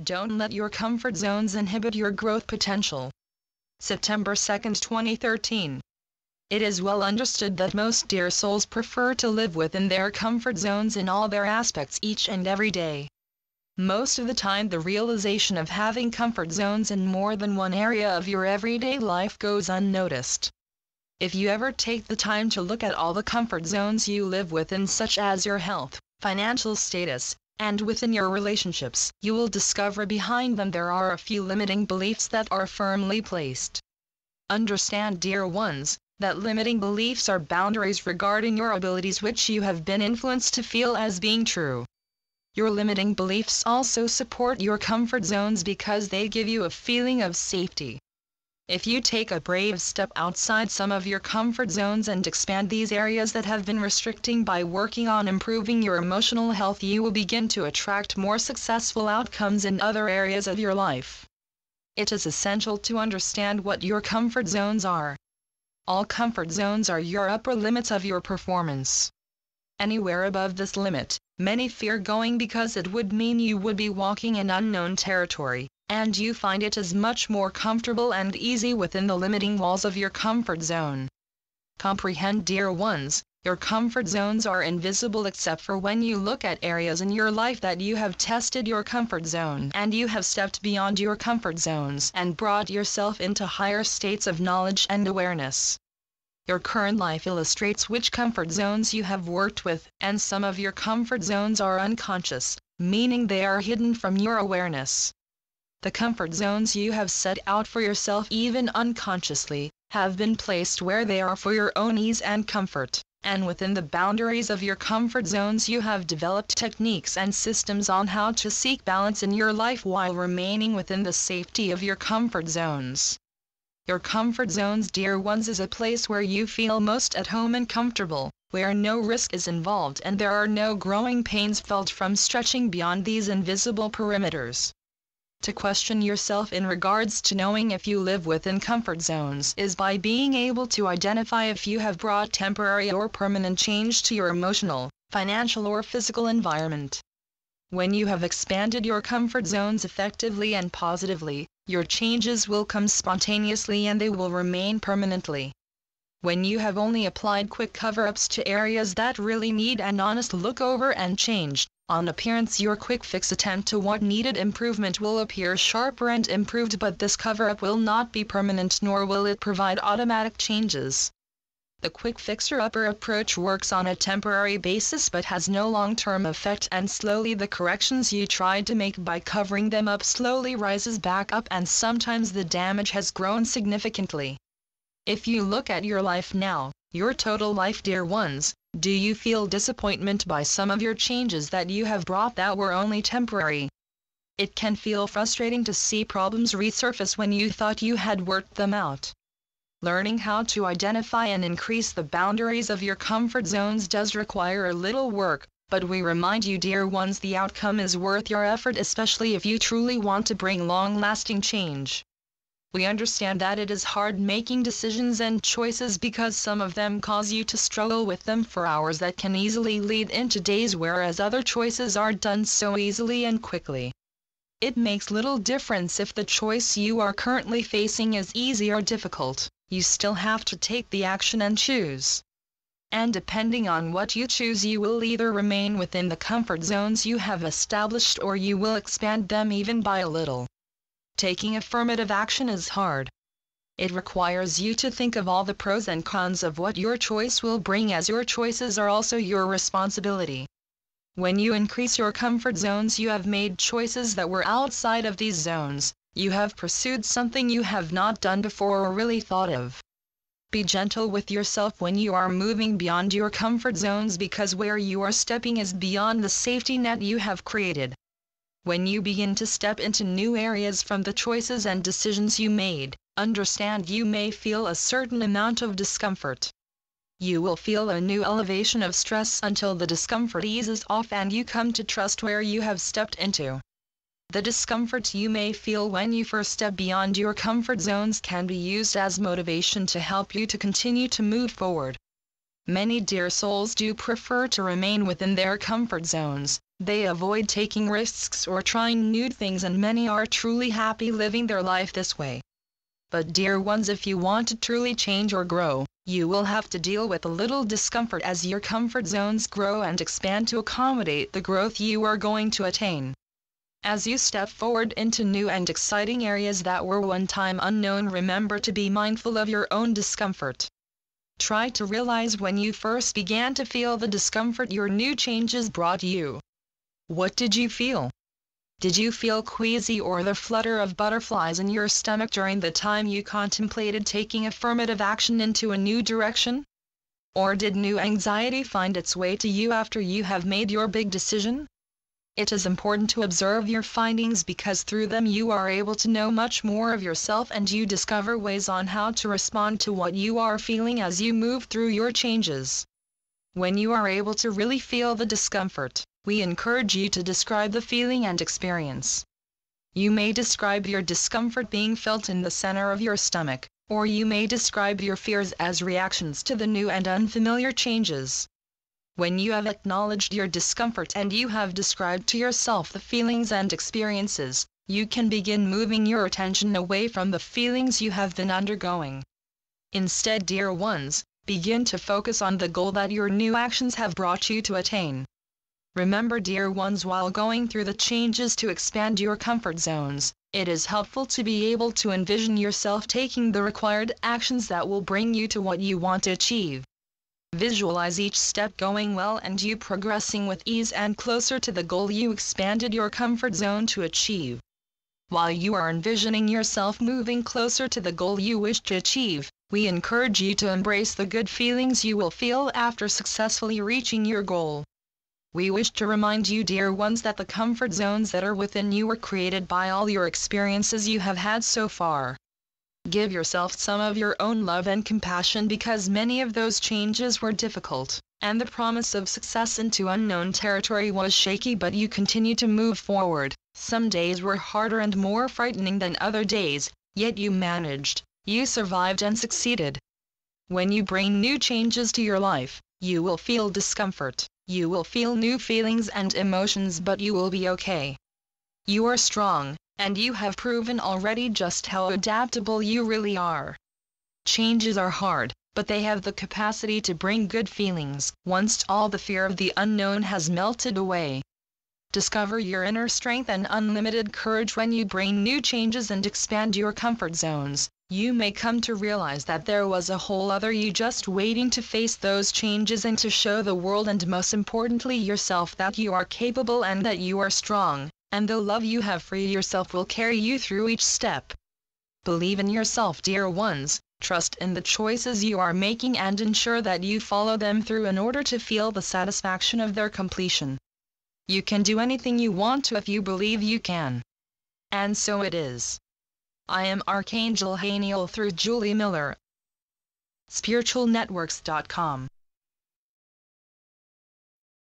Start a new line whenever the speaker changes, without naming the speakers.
Don't let your comfort zones inhibit your growth potential. September 2, 2013. It is well understood that most dear souls prefer to live within their comfort zones in all their aspects each and every day. Most of the time the realization of having comfort zones in more than one area of your everyday life goes unnoticed. If you ever take the time to look at all the comfort zones you live within, such as your health, financial status, and within your relationships, you will discover behind them there are a few limiting beliefs that are firmly placed. Understand, dear ones, that limiting beliefs are boundaries regarding your abilities which you have been influenced to feel as being true. Your limiting beliefs also support your comfort zones because they give you a feeling of safety. If you take a brave step outside some of your comfort zones and expand these areas that have been restricting by working on improving your emotional health, you will begin to attract more successful outcomes in other areas of your life. It is essential to understand what your comfort zones are. All comfort zones are your upper limits of your performance. Anywhere above this limit, many fear going because it would mean you would be walking in unknown territory, and you find it is much more comfortable and easy within the limiting walls of your comfort zone. Comprehend, dear ones, your comfort zones are invisible except for when you look at areas in your life that you have tested your comfort zone and you have stepped beyond your comfort zones and brought yourself into higher states of knowledge and awareness. Your current life illustrates which comfort zones you have worked with, and some of your comfort zones are unconscious, meaning they are hidden from your awareness. The comfort zones you have set out for yourself, even unconsciously, have been placed where they are for your own ease and comfort, and within the boundaries of your comfort zones you have developed techniques and systems on how to seek balance in your life while remaining within the safety of your comfort zones. Your comfort zones, dear ones, is a place where you feel most at home and comfortable, where no risk is involved and there are no growing pains felt from stretching beyond these invisible perimeters. To question yourself in regards to knowing if you live within comfort zones is by being able to identify if you have brought temporary or permanent change to your emotional, financial or physical environment. When you have expanded your comfort zones effectively and positively, your changes will come spontaneously and they will remain permanently. When you have only applied quick cover-ups to areas that really need an honest look over and change, on appearance your quick fix attempt to what needed improvement will appear sharper and improved, but this cover-up will not be permanent nor will it provide automatic changes. The quick fixer-upper approach works on a temporary basis but has no long-term effect, and slowly the corrections you tried to make by covering them up slowly rises back up and sometimes the damage has grown significantly. If you look at your life now, your total life, dear ones, do you feel disappointment by some of your changes that you have brought that were only temporary? It can feel frustrating to see problems resurface when you thought you had worked them out. Learning how to identify and increase the boundaries of your comfort zones does require a little work, but we remind you, dear ones, the outcome is worth your effort, especially if you truly want to bring long-lasting change. We understand that it is hard making decisions and choices because some of them cause you to struggle with them for hours that can easily lead into days, whereas other choices are done so easily and quickly. It makes little difference if the choice you are currently facing is easy or difficult. You still have to take the action and choose. And depending on what you choose, you will either remain within the comfort zones you have established or you will expand them even by a little. Taking affirmative action is hard. It requires you to think of all the pros and cons of what your choice will bring, as your choices are also your responsibility. When you increase your comfort zones, you have made choices that were outside of these zones. You have pursued something you have not done before or really thought of. Be gentle with yourself when you are moving beyond your comfort zones, because where you are stepping is beyond the safety net you have created. When you begin to step into new areas from the choices and decisions you made, understand you may feel a certain amount of discomfort. You will feel a new elevation of stress until the discomfort eases off and you come to trust where you have stepped into. The discomfort you may feel when you first step beyond your comfort zones can be used as motivation to help you to continue to move forward. Many dear souls do prefer to remain within their comfort zones. They avoid taking risks or trying new things, and many are truly happy living their life this way. But dear ones, if you want to truly change or grow, you will have to deal with a little discomfort as your comfort zones grow and expand to accommodate the growth you are going to attain. As you step forward into new and exciting areas that were one time unknown, remember to be mindful of your own discomfort. Try to realize when you first began to feel the discomfort your new changes brought you. What did you feel? Did you feel queasy or the flutter of butterflies in your stomach during the time you contemplated taking affirmative action into a new direction? Or did new anxiety find its way to you after you have made your big decision? It is important to observe your findings, because through them you are able to know much more of yourself and you discover ways on how to respond to what you are feeling as you move through your changes. When you are able to really feel the discomfort, we encourage you to describe the feeling and experience. You may describe your discomfort being felt in the center of your stomach, or you may describe your fears as reactions to the new and unfamiliar changes. When you have acknowledged your discomfort and you have described to yourself the feelings and experiences, you can begin moving your attention away from the feelings you have been undergoing. Instead, dear ones, begin to focus on the goal that your new actions have brought you to attain. Remember, dear ones, while going through the changes to expand your comfort zones, it is helpful to be able to envision yourself taking the required actions that will bring you to what you want to achieve. Visualize each step going well and you progressing with ease and closer to the goal you expanded your comfort zone to achieve. While you are envisioning yourself moving closer to the goal you wish to achieve, we encourage you to embrace the good feelings you will feel after successfully reaching your goal. We wish to remind you, dear ones, that the comfort zones that are within you were created by all your experiences you have had so far. Give yourself some of your own love and compassion, because many of those changes were difficult, and the promise of success into unknown territory was shaky, but you continue to move forward. Some days were harder and more frightening than other days, yet you managed, you survived and succeeded. When you bring new changes to your life, you will feel discomfort, you will feel new feelings and emotions, but you will be okay. You are strong, and you have proven already just how adaptable you really are. Changes are hard, but they have the capacity to bring good feelings once all the fear of the unknown has melted away. Discover your inner strength and unlimited courage when you bring new changes and expand your comfort zones. You may come to realize that there was a whole other you just waiting to face those changes and to show the world, and most importantly yourself, that you are capable and that you are strong, and the love you have for yourself will carry you through each step. Believe in yourself, dear ones, trust in the choices you are making and ensure that you follow them through in order to feel the satisfaction of their completion. You can do anything you want to if you believe you can. And so it is. I am Archangel Haniel through Julie Miller. spiritualnetworks.com